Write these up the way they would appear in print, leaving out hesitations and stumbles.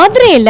மதுரையில்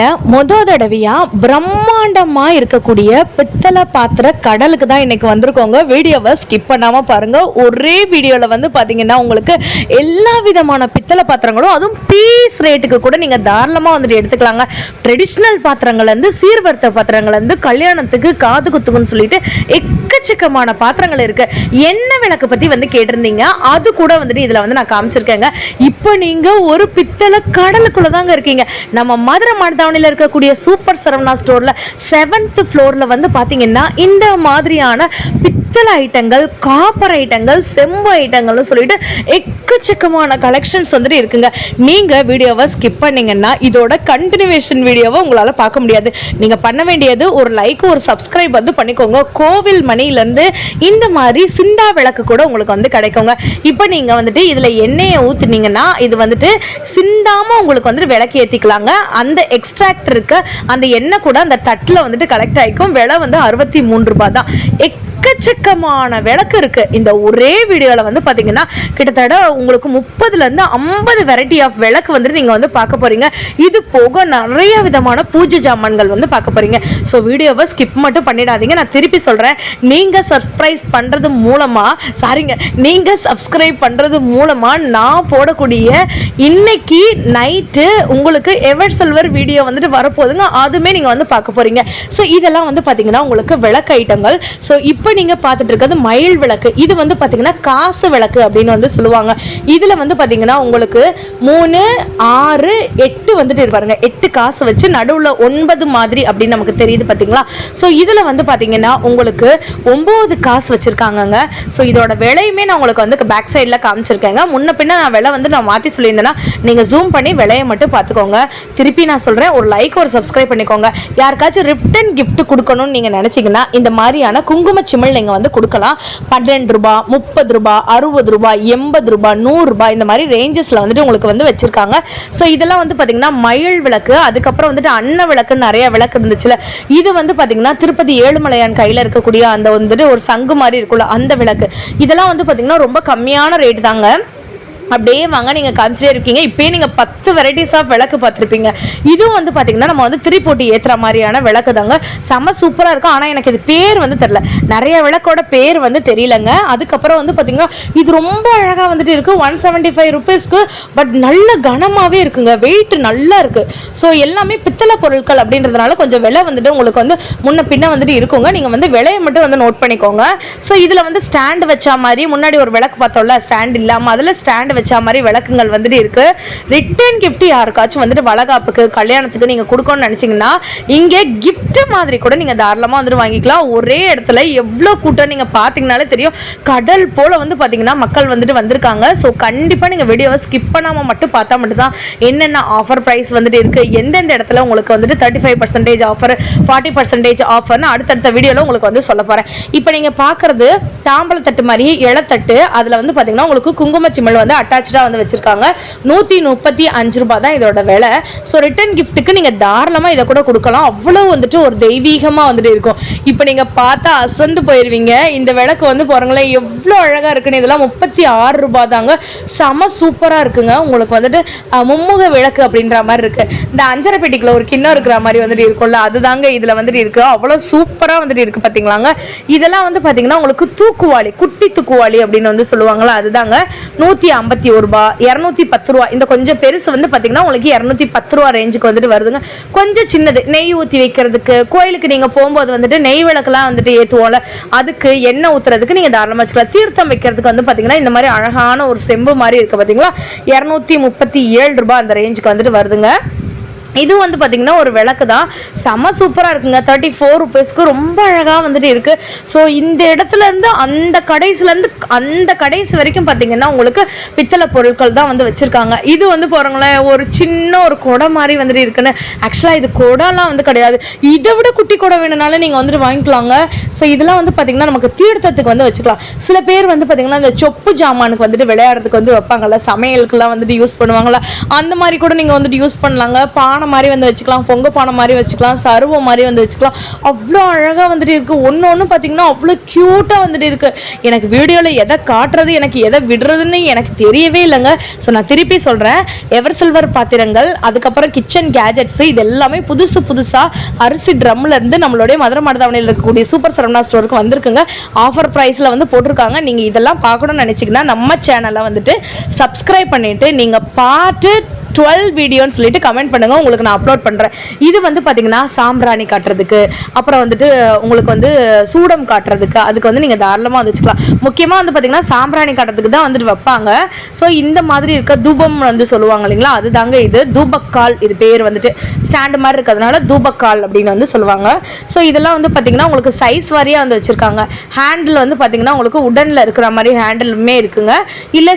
தடவையா பிரம்மாண்டமா இருக்கக்கூடிய பித்தளை பாத்திர கடலுக்கு தான் இன்னைக்கு வந்திருக்கோங்க. வீடியோவை ஸ்கிப் பண்ணாம பாருங்க. ஒரே வீடியோல வந்து பாத்தீங்கன்னா உங்களுக்கு எல்லா விதமான பித்தளை பாத்திரங்களும் அதுவும் பீஸ் ரேட்டுக்கு கூட நீங்க தாராளமா வந்துட்டு எடுத்துக்கலாங்க. ட்ரெடிஷ்னல் பாத்திரங்கள் வந்து சீர்வர்த்த பாத்திரங்கள் வந்து கல்யாணத்துக்கு காது குத்துக்குன்னு சொல்லிட்டு எக்கச்சக்கமான பாத்திரங்கள் இருக்கு. எண்ணெய் விளக்கு பத்தி வந்து கேட்டிருந்தீங்க, அது கூட வந்துட்டு இதுல வந்து நான் காமிச்சிருக்கேங்க. இப்போ நீங்க ஒரு பித்தளை கடலுக்குள்ள தாங்க இருக்கீங்க. நம்ம மதுரை மாடத்தாவணியில் இருக்கக்கூடிய சூப்பர் சரவணா ஸ்டோர்ல 7th ஃப்ளோர்ல வந்து பாத்தீங்கன்னா இந்த மாதிரியான பித்தளை ஐட்டங்கள், காப்பர் ஐட்டங்கள், செம்பு ஐட்டங்கள்னு சொல்லிட்டு எக்கச்சக்கமான கலெக்ஷன்ஸ் வந்துட்டு இருக்குங்க. நீங்க வீடியோவை ஸ்கிப் பண்ணீங்கன்னா இதோட கண்டினியூவேஷன் வீடியோவை உங்களால பார்க்க முடியாது. நீங்க பண்ண வேண்டியது ஒரு லைக், ஒரு சப்ஸ்கிரைப் வந்து பண்ணிக்கோங்க. கோவில் மணியிலிருந்து இந்த மாதிரி சிண்டா விளக்கு கூட உங்களுக்கு வந்து கிடைக்குங்க. இப்போ நீங்க வந்துட்டு இதுல எண்ணெயை ஊத்துனீங்கன்னா இது வந்துட்டு சிந்தாம உங்களுக்கு வந்துட்டு விளக்கு ஏத்திக்கலாங்க. அந்த எக்ஸ்ட்ராக்ட் இருக்க அந்த எண்ணெய் கூட அந்த தட்டில் வந்துட்டு கலெக்ட் ஆகிக்கும். விலை வந்து 63 ரூபாய் தான். எக்கச்சக்கமான விளக்கு இருக்கு. இந்த ஒரே வீடியோல வந்து பாத்தீங்கன்னா கிட்டத்தட்ட உங்களுக்கு 30ல இருந்து 50 வெரைட்டி ஆஃப் விளக்கு வந்து நீங்க வந்து பார்க்க போறீங்க. இது போக நிறைய விதமான பூஜை ஜாமான்கள் வந்து பார்க்க போறீங்க. ஸோ வீடியோவை ஸ்கிப் மட்டும் பண்ணிடாதீங்க. நான் திருப்பி சொல்றேன், நீங்க சப்ஸ்கிரைப் பண்றது மூலமா நான் போடக்கூடிய இன்னைக்கு நைட்டு உங்களுக்கு எவர் சில்வர் வீடியோ வந்துட்டு வரப்போகுதுங்க. அதுமே நீங்க வந்து பார்க்க போறீங்க. ஸோ இதெல்லாம் வந்து பாத்தீங்கன்னா உங்களுக்கு விளக்கு ஐட்டங்கள். ஸோ இப்போ நீங்க பார்த்துட்டு இருக்கிறது மயில் விளக்கு. இது வந்து பாத்தீங்கன்னா காசு விளக்கு அப்படின்னு வந்து சொல்லுவாங்க. இதுல வந்து பாத்தீங்கன்னா உங்களுக்கு 3, 6, 8 வந்துட்டு இருப்பாருங்க. 8 காசு வச்சு நடுவுல 9 மாதிரி அப்படின்னு நமக்கு தெரியுது பாத்தீங்களா. ஸோ இதுல வந்து பாத்தீங்கன்னா உங்களுக்கு 9 காசு வச்சிருக்காங்க. ஸோ இதோட விலையுமே நான் உங்களுக்கு வந்து பேக் சைட்ல காமிச்சிருக்கேங்க. முன்ன பின்ன நான் விலை வந்து நான் மாத்தி சொல்லியிருந்தேன்னா நீங்க ஜூம் பண்ணி விலையை மட்டும் பார்த்துக்கோங்க. திருப்பி நான் சொல்றேன், ஒரு லைக், ஒரு சப்ஸ்கிரைப் பண்ணிக்கோங்க. யாருக்காச்சும் ரிட்டன் கிஃப்ட் கொடுக்கணும்னு நீங்க நினைச்சீங்கன்னா இந்த மாதிரியான குங்கும சிமிழ் நீங்க வந்து கொடுக்கலாம். 12 ரூபாய், 30 ரூபாய், 60 ரூபாய், 80 ரூபாய், 100 ரூபாய், இந்த மாதிரி ரேஞ்சஸ்ல வந்துட்டு உங்களுக்கு வந்து வச்சிருக்காங்க. ஸோ இதெல்லாம் வந்து பாத்தீங்கன்னா மயில் விளக்கு. அதுக்கப்புறம் வந்துட்டு அன்ன விளக்கு, நிறைய விளக்கு இருந்துச்சுல. இது வந்து பாத்தீங்கன்னா திருப்பதி ஏழுமலையான் கையில இருக்கக்கூடிய அந்த வந்துட்டு ஒரு சங்கு மாதிரி இருக்குல்ல, அந்த விளக்கு. இதெல்லாம் வந்து பாத்தீங்கன்னா ரொம்ப கம்மியான ரேட் தாங்க. அப்படியே வாங்க, நீங்க காமிச்சிட்டே இருக்கீங்க. இப்பயே நீங்க 10 வெரைட்டிஸ் ஆஃப் விளக்கு பார்த்துருப்பீங்க. இதுவும் வந்து பாத்தீங்கன்னா நம்ம வந்து திரிப்போட்டி ஏத்துற மாதிரியான விளக்கு தாங்க. செம சூப்பரா இருக்கும். ஆனா எனக்கு இது பேர் வந்து தெரியல, நிறைய விளக்கோட பேர் வந்து தெரியலங்க. அதுக்கப்புறம் வந்து பாத்தீங்கன்னா இது ரொம்ப அழகா வந்துட்டு இருக்கு. 175 ருபீஸ்க்கு. பட் நல்ல கனமாவே இருக்குங்க, வெயிட் நல்லா இருக்கு. ஸோ எல்லாமே பித்தளை பொருட்கள் அப்படின்றதுனால கொஞ்சம் விலை வந்துட்டு உங்களுக்கு வந்து முன்ன பின்ன வந்துட்டு இருக்குங்க. நீங்க வந்து விலையை மட்டும் வந்து நோட் பண்ணிக்கோங்க. ஸோ இதுல வந்து ஸ்டாண்ட் வச்சா மாதிரி, முன்னாடி ஒரு விளக்கு பார்த்தோம்ல ஸ்டாண்ட் இல்லாம, அதுல ஸ்டாண்ட் வச்ச மாதிரி விளக்குங்கள் வந்துட்டு இருக்கு. ரிட்டர்ன் கிஃப்ட் யாருக்காச்சும் வந்துட்டு வளகாப்புக்கு, கல்யாணத்துக்கு நீங்க கொடுக்கணும்னு நினைச்சீங்கன்னா இங்க கிஃப்ட் மாதிரி கூட நீங்க தாராளமா வந்துட்டு வாங்கிக்கலாம். ஒரே இடத்துல எவ்வளவு கூட்டம் நீங்க பாத்தீங்கன்னாலே தெரியும். கடல் போல வந்து பாத்தீங்கன்னா மக்கள் வந்துட்டு வந்திருக்காங்க. ஸோ கண்டிப்பா நீங்க வீடியோவை ஸ்கிப் பண்ணாம மட்டும் பார்த்தா மட்டும் தான் என்னென்ன ஆஃபர் பிரைஸ் வந்துட்டு இருக்கு, எந்தெந்த இடத்துல உங்களுக்கு வந்துட்டு 35% ஆஃபர், 40% ஆஃபர்னு அடுத்தடுத்த வீடியோல உங்களுக்கு வந்து சொல்ல போறேன். இப்போ நீங்க பாக்குறது தாம்பழத்தட்டு மாதிரி இளத்தட்டு. அதுல வந்து பாத்தீங்கன்னா உங்களுக்கு குங்கும சிமிழ் வந்து அட்டாச்சா வந்து வச்சிருக்காங்க. 135 ரூபாய் தான் இதோட விலை. ஸோ ரிட்டர்ன் கிஃப்ட்டுக்கு நீங்க தாராளமா இதை கூட கொடுக்கலாம். அவ்வளவு வந்துட்டு ஒரு தெய்வீகமா வந்துட்டு இருக்கும். இப்போ நீங்க பார்த்தா அசந்து போயிருவீங்க. இந்த விளக்கு வந்து பாருங்களேன் எவ்வளவு அழகா இருக்குன்னு. இதெல்லாம் 36 ரூபாய் தாங்க. செம சூப்பரா இருக்குங்க. உங்களுக்கு வந்துட்டு மும்முக விளக்கு அப்படின்ற மாதிரி இருக்கு. இந்த அஞ்சரை பெட்டிக்குள்ள ஒரு கிண்ணம் இருக்கிற மாதிரி வந்துட்டு இருக்கும்ல, அதுதாங்க இதுல வந்துட்டு இருக்கு. அவ்வளவு சூப்பரா வந்துட்டு இருக்கு பாத்தீங்களாங்க. இதெல்லாம் வந்து பாத்தீங்கன்னா உங்களுக்கு தூக்குவாளி, குட்டி தூக்குவாளி அப்படின்னு வந்து சொல்லுவாங்களா, அதுதாங்க. 151 ரூபாய், 210 ரூபாய். இந்த கொஞ்சம் பெருசு வந்து பாத்தீங்கன்னா உங்களுக்கு 210 ரூபாய் ரேஞ்சுக்கு வந்துட்டு வருதுங்க. கொஞ்சம் சின்னது நெய் ஊற்றி வைக்கிறதுக்கு, கோயிலுக்கு நீங்க போகும்போது வந்துட்டு நெய் விளக்குலாம் வந்துட்டு ஏற்றுவோம்ல, அதுக்கு எண்ணெய் ஊத்துறதுக்கு நீங்க தாராளமா வச்சுக்கலாம். தீர்த்தம் வைக்கிறதுக்கு வந்து பாத்தீங்கன்னா இந்த மாதிரி அழகான ஒரு செம்பு மாதிரி இருக்கு பாத்தீங்களா, 237 ரூபாய் அந்த ரேஞ்சுக்கு வந்துட்டு வருதுங்க. இது வந்து பாத்தீங்கன்னா ஒரு விளக்கு தான். செம சூப்பரா இருக்குங்க. 34 ருபீஸ்க்கு ரொம்ப அழகா வந்துட்டு இருக்கு. ஸோ இந்த இடத்துல இருந்து அந்த கடைசி வரைக்கும் பாத்தீங்கன்னா உங்களுக்கு பித்தளை பொருட்கள் தான் வந்து வச்சிருக்காங்க. இது வந்து பாருங்களேன் ஒரு சின்ன ஒரு குடம் மாதிரி வந்துட்டு இருக்குன்னு. ஆக்சுவலா இது குடம்லாம் வந்து கிடையாது, இதை விட குட்டி குடம் வேணும்னாலும் நீங்க வந்துட்டு வாங்கிக்கலாங்க. ஸோ இதெல்லாம் வந்து பாத்தீங்கன்னா நமக்கு தீர்த்தத்துக்கு வந்து வச்சுக்கலாம். சில பேர் வந்து பாத்தீங்கன்னா இந்த சொப்பு ஜாமானுக்கு வந்துட்டு விளையாடுறதுக்கு வந்து வைப்பாங்கல்ல, சமையலுக்குலாம் வந்துட்டு யூஸ் பண்ணுவாங்கல்ல, அந்த மாதிரி கூட நீங்க வந்துட்டு யூஸ் பண்ணலாங்க. பானை பானை மாதிரி வந்து வச்சுக்கலாம், பொங்க பானை மாதிரி வச்சுக்கலாம், சருவம் மாதிரி வந்து வச்சுக்கலாம். அவ்வளோ அழகாக வந்துட்டு இருக்குது. ஒன்று ஒன்று பார்த்தீங்கன்னா அவ்வளோ க்யூட்டாக வந்துட்டு இருக்குது. எனக்கு வீடியோவில் எதை காட்டுறது எனக்கு எதை விடுறதுன்னு எனக்கு தெரியவே இல்லைங்க. ஸோ நான் திருப்பி சொல்கிறேன், எவர் சில்வர் பாத்திரங்கள், அதுக்கப்புறம் கிச்சன் கேஜெட்ஸு, இது எல்லாமே புதுசாக அரிசி ட்ரம்ல இருந்து நம்மளுடைய மதுரை மாடதாவணியில் இருக்கக்கூடிய சூப்பர் சரவணா ஸ்டோருக்கு வந்திருக்குங்க. ஆஃபர் ப்ரைஸில் வந்து போட்டிருக்காங்க. நீங்கள் இதெல்லாம் பார்க்கணும்னு நினச்சிங்கன்னா நம்ம சேனலை வந்துட்டு சப்ஸ்கிரைப் பண்ணிவிட்டு நீங்கள் பார்த்து 12 வீடியோன்னு சொல்லிட்டு கமெண்ட் பண்ணுங்க, உங்களுக்கு நான் அப்லோட் பண்ணுறேன். இது வந்து பார்த்தீங்கன்னா சாம்பிராணி காட்டுறதுக்கு, அப்புறம் வந்துட்டு உங்களுக்கு வந்து சூடம் காட்டுறதுக்கு, அதுக்கு வந்து நீங்கள் தாராளமாக வச்சுக்கலாம். முக்கியமாக வந்து பார்த்தீங்கன்னா சாம்பிராணி காட்டுறதுக்கு தான் வந்துட்டு வைப்பாங்க. ஸோ இந்த மாதிரி இருக்க தூபம் வந்து சொல்லுவாங்க இல்லைங்களா, அது தாங்க இது தூபக்கால். இது பேர் வந்துட்டு ஸ்டாண்டு மாதிரி இருக்கிறதுனால தூபக்கால் அப்படின்னு வந்து சொல்லுவாங்க. ஸோ இதெல்லாம் வந்து பார்த்தீங்கன்னா உங்களுக்கு சைஸ் வாரியாக வந்து வச்சுருக்காங்க. ஹேண்டில் வந்து பார்த்தீங்கன்னா உங்களுக்கு உடனில் இருக்கிற மாதிரி ஹேண்டிலுமே இருக்குங்க. இல்லை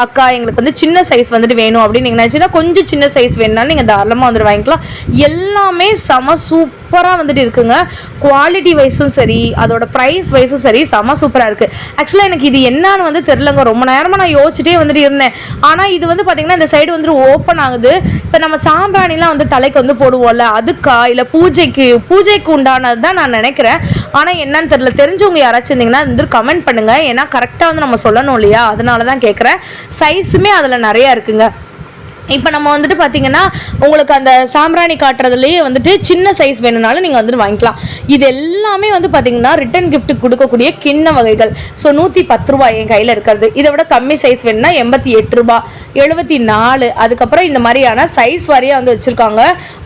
அக்கா எங்களுக்கு வந்து சின்ன சைஸ் வந்துட்டு வேணும் அப்படின்னு நீங்கள் நினச்சி கொஞ்சம் சின்ன சைஸ் வேணும்னாலும் நீங்கள் தாராளமாக வந்துட்டு வாங்கிக்கலாம். எல்லாமே செம சூப்பராக வந்துட்டு இருக்குங்க. குவாலிட்டி வைஸும் சரி, அதோட ப்ரைஸ் வைஸும் சரி, செம சூப்பராக இருக்குது. ஆக்சுவலாக எனக்கு இது என்னன்னு வந்து தெரிலங்க. ரொம்ப நேரமாக நான் யோசிச்சுட்டே வந்துட்டு இருந்தேன். ஆனால் இது வந்து பார்த்தீங்கன்னா இந்த சைடு வந்துட்டு ஓப்பன் ஆகுது. இப்போ நம்ம சாம்பிராணிலாம் வந்து தலைக்கு வந்து போடுவோம்ல, அதுக்கா இல்லை பூஜைக்கு உண்டானது தான் நான் நினைக்கிறேன். ஆனால் என்னன்னு தெரியல. தெரிஞ்சவங்க யாராச்சும் இருந்தீங்கன்னா வந்து கமெண்ட் பண்ணுங்கள். ஏன்னா கரெக்டாக வந்து நம்ம சொல்லணும் இல்லையா, அதனால தான் கேட்குறேன். சைஸுமே அதில் நிறையா இருக்குங்க. இப்போ நம்ம வந்துட்டு பார்த்தீங்கன்னா உங்களுக்கு அந்த சாம்பிராணி காட்டுறதுலேயே வந்துட்டு சின்ன சைஸ் வேணும்னாலும் நீங்கள் வந்துட்டு வாங்கிக்கலாம். இது எல்லாமே வந்து பார்த்தீங்கன்னா ரிட்டன் கிஃப்ட் கொடுக்கக்கூடிய கிண்ண வகைகள். ஸோ 110 ரூபாய் என் கையில் இருக்கிறது. இதை விட கம்மி சைஸ் வேணும்னா 88 ரூபா, 74. அதுக்கப்புறம் இந்த மாதிரியான சைஸ் வாரியாக வந்து வச்சுருக்காங்க.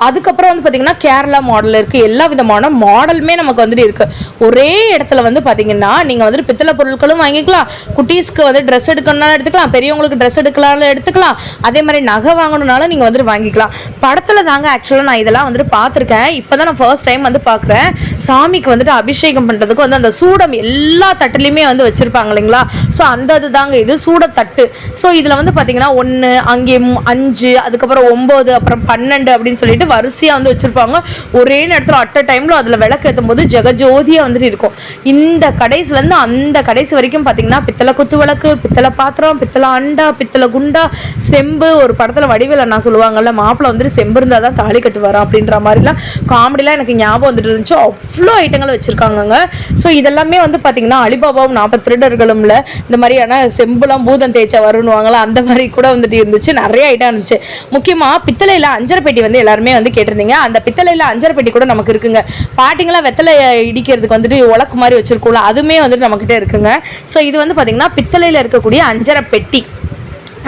அதுக்கப்புறம் வந்து பார்த்தீங்கன்னா கேரளா மாடல் இருக்குது. எல்லா விதமான மாடலுமே நமக்கு வந்துட்டு இருக்குது. ஒரே இடத்துல வந்து பார்த்தீங்கன்னா நீங்கள் வந்துட்டு பித்தளை பொருட்களும் வாங்கிக்கலாம். குட்டீஸ்க்கு வந்து ட்ரெஸ் எடுக்கணும்னாலும் எடுத்துக்கலாம், பெரியவங்களுக்கு ட்ரெஸ் எடுக்கலாம்னு எடுத்துக்கலாம். அதே மாதிரி நகை வாங்கணும்னாலும் நீங்கள் வந்துட்டு வாங்கிக்கலாம். படத்தில் தாங்க ஆக்சுவலாக நான் இதெல்லாம் வந்துட்டு பார்த்துருக்கேன். இப்போ தான் நான் ஃபர்ஸ்ட் டைம் வந்து பார்க்குறேன். சாமிக்கு வந்துட்டு அபிஷேகம் பண்ணுறதுக்கு வந்து அந்த சூடம் எல்லா தட்டுலையுமே வந்து வச்சுருப்பாங்க இல்லைங்களா. ஸோ அந்த இது தாங்க இது சூடத்தட்டு. ஸோ இதில் வந்து பார்த்தீங்கன்னா 1, அங்கே 5, அதுக்கப்புறம் 9, அப்புறம் 12 அப்படின்னு சொல்லிட்டு வரிசையாக வந்து வச்சுருப்பாங்க. ஒரே நேரத்தில் அட் அ டைமில் அதில் விளக்கு ஏற்றும் போது ஜெகஜோதியாக வந்துட்டு இருக்கும். இந்த கடைசிலேருந்து அந்த கடைசி வரைக்கும் பார்த்தீங்கன்னா பித்தளை குத்து விளக்கு, பித்தளை பாத்திரம், பித்தளை அண்டா, பித்தளை குண்டா, செம்பு. ஒரு படத்தில் வடிவேல நான் சொல்லுவாங்கல்ல, மாப்பிள்ள வந்துட்டு செம்பு இருந்தால் தான் தாலி கட்டு வரோம் அப்படின்ற மாதிரிலாம் காமெடிலாம் எனக்கு ஞாபகம் வந்துட்டு இருந்துச்சு. அவ்வளோ ஐட்டங்கள் வச்சுருக்காங்கங்க. ஸோ இதெல்லாமே வந்து பார்த்தீங்கன்னா அலிபாபாவும் 40 திருடர்களும்ல இந்த மாதிரியான செம்புலாம் பூதம் தேய்ச்சா வருவாங்களா, அந்த மாதிரி கூட வந்துட்டு இருந்துச்சு. நிறைய ஐட்டம் இருந்துச்சு. முக்கியமாக பித்தளையில் அஞ்சரை பெட்டி வந்து எல்லாருமே வந்து கேட்டிருந்தீங்க. அந்த பித்தளையில் அஞ்சரை பெட்டி கூட நமக்கு இருக்குங்க. பாட்டிங்களாம் வெத்தலை இடிக்கிறதுக்கு வந்துட்டு உலக்கு மாதிரி வச்சுருக்கோம்ல, அதுவுமே வந்துட்டு நம்மக்கிட்ட இருக்குங்க. ஸோ இது வந்து பார்த்தீங்கன்னா பித்தளையில் இருக்கக்கூடிய அஞ்சரை பெட்டி.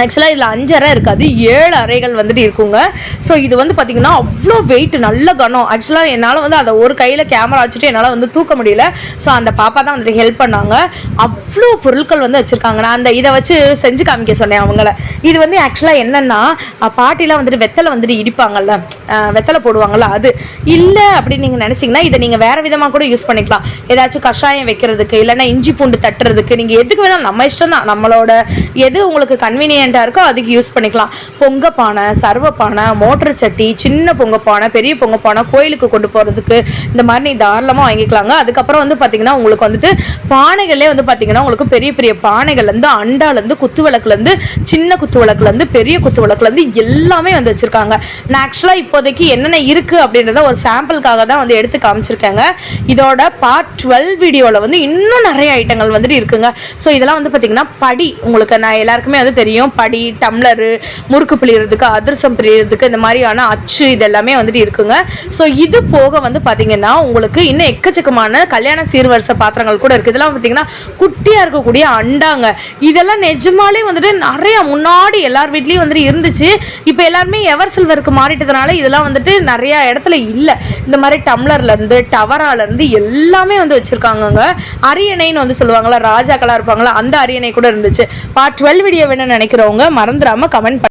ஆக்சுவலாக இதில் 5 அறை இருக்காது, 7 அறைகள் வந்துட்டு இருக்குங்க. ஸோ இது வந்து பார்த்திங்கன்னா அவ்வளோ வெயிட், நல்ல கனம். ஆக்சுவலாக என்னால் வந்து அதை ஒரு கையில் கேமரா வச்சுட்டு என்னால் வந்து தூக்க முடியல. ஸோ அந்த பாப்பா தான் வந்துட்டு ஹெல்ப் பண்ணாங்க. அவ்வளோ பொருட்கள் வந்து வச்சுருக்காங்க. நான் அந்த இதை வச்சு செஞ்சு காமிக்க சொன்னேன் அவங்கள. இது வந்து ஆக்சுவலாக என்னென்னா பாட்டிலாம் வந்துட்டு வெத்தலை வந்துட்டு இடிப்பாங்கல்ல, வெத்தலை போடுவாங்கள்ல, அது இல்லை அப்படின்னு நீங்கள் நினச்சிங்கன்னா இதை நீங்கள் வேறு விதமாக கூட யூஸ் பண்ணிக்கலாம். ஏதாச்சும் கஷாயம் வைக்கிறதுக்கு, இல்லைன்னா இஞ்சி பூண்டு தட்டுறதுக்கு, நீங்கள் எதுக்கு வேணாலும் நம்ம இஷ்டம் தான். நம்மளோட எது உங்களுக்கு கன்வீனியன்ட் இருக்கோ அதுக்கு யூஸ் பண்ணிக்கலாம். பொங்கப்பானை, சர்வப்பானை, மோட்டர் சட்டி, சின்ன பொங்கப்பானை, பெரிய பொங்கப்பானை, கோயிலுக்கு கொண்டு போகிறதுக்கு இந்த மாதிரி நீ தாராளமாக வாங்கிக்கலாங்க. அதுக்கப்புறம் வந்து பார்த்தீங்கன்னா உங்களுக்கு வந்துட்டு பானைகளே வந்து பார்த்தீங்கன்னா உங்களுக்கு பெரிய பெரிய பானைகள்லேருந்து, அண்டாலேருந்து, குத்து விளக்குலேருந்து, சின்ன குத்து விளக்குலேருந்து, பெரிய குத்து விளக்குலேருந்து எல்லாமே வந்து வச்சுருக்காங்க. நான் ஆக்சுவலாக இப்போதைக்கு என்னென்ன இருக்குது அப்படின்றத ஒரு சாம்பிளுக்காக தான் வந்து எடுத்து காமிச்சிருக்கேங்க. இதோட பார்ட் 12 வீடியோவில் வந்து இன்னும் நிறைய ஐட்டங்கள் வந்துட்டு இருக்குங்க. ஸோ இதெல்லாம் வந்து பார்த்தீங்கன்னா படி, உங்களுக்கு நான் எல்லாருக்குமே வந்து தெரியும், படி, டம்ளரு, முறுக்கு பிழிறதுக்கு, அதிரசம் பிழிறதுக்கு, இந்த மாதிரியான அச்சு, இதெல்லாமே வந்துட்டு இருக்குங்க. ஸோ இது போக வந்து பார்த்தீங்கன்னா உங்களுக்கு இன்னும் எக்கச்சக்கமான கல்யாண சீர்வரிசை பாத்திரங்கள் கூட இருக்குது. இதெல்லாம் பார்த்தீங்கன்னா குட்டியாக இருக்கக்கூடிய அண்டாங்க. இதெல்லாம் நிஜமாலே வந்துட்டு நிறைய முன்னாடி எல்லார் வீட்லேயும் வந்துட்டு இருந்துச்சு. இப்போ எல்லாருமே எவர் சில்வருக்கு மாறிட்டதுனால இதெல்லாம் வந்துட்டு நிறைய இடத்துல இல்லை. இந்த மாதிரி டம்ளர்லேருந்து, டவராலேருந்து எல்லாமே வந்து வச்சுருக்காங்கங்க. அரியணைன்னு வந்து சொல்லுவாங்களா, ராஜாக்களாக இருப்பாங்களா, அந்த அரியணை கூட இருந்துச்சு. பார்ட் 12 வீடியோ வேணும்னு நினைக்கிறவங்க மறந்துடாமல் கமெண்ட்